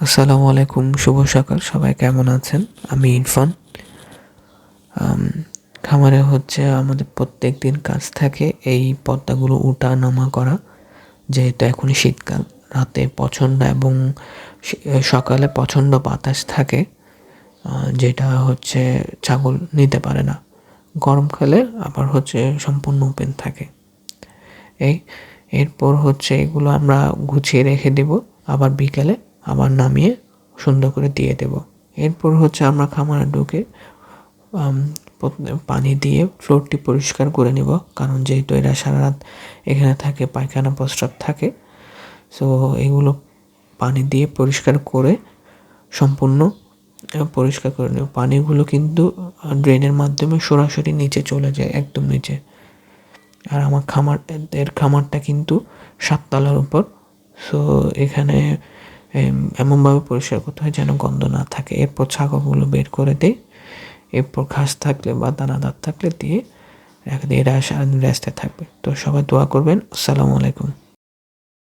আসসালামু আলাইকুম, শুভ সকাল। সবাই কেমন আছেন? আমি ইরফান। খামারে আমাদের প্রত্যেকদিন কাজ থাকে এই পর্দাগুলো উঠা নামা করা। যেহেতু এখন শীতকাল, রাতে প্রচণ্ড এবং সকালে প্রচণ্ড বাতাস থাকে, যেটা ছাগল নিতে পারে না। গরমকালে আবার সম্পূর্ণ ওপেন থাকে। এরপর এগুলো আমরা গুছিয়ে রেখে দেব, আবার বিকালে আবার নামিয়ে সুন্দর করে দিয়ে দেব। এরপর আমরা খামারে ঢুকে পানি দিয়ে ফ্লোরটি পরিষ্কার করে নেব, কারণ যেহেতু এরা সারা রাত এখানে থাকে, পায়খানা প্রস্রাব থাকে। সো এগুলো পানি দিয়ে পরিষ্কার করে সম্পূর্ণ পরিষ্কার করে নেব। পানিগুলো কিন্তু ড্রেনের মাধ্যমে সরাসরি নিচে চলে যায়, একদম নিচে। আর আমার খামারটা কিন্তু 7 তলার উপর। সো এখানে এমনভাবে পরিষ্কার করতে হয় যেন গন্ধ না থাকে। এরপর ছাগলগুলো বের করে দেয়। এরপর ঘাস থাকলে বা দানাদার থাকলে দিয়ে রেখে দিয়ে এরা সারাদিন রেস্টে থাকবে। তো সবাই দোয়া করবেন। আসসালামু আলাইকুম।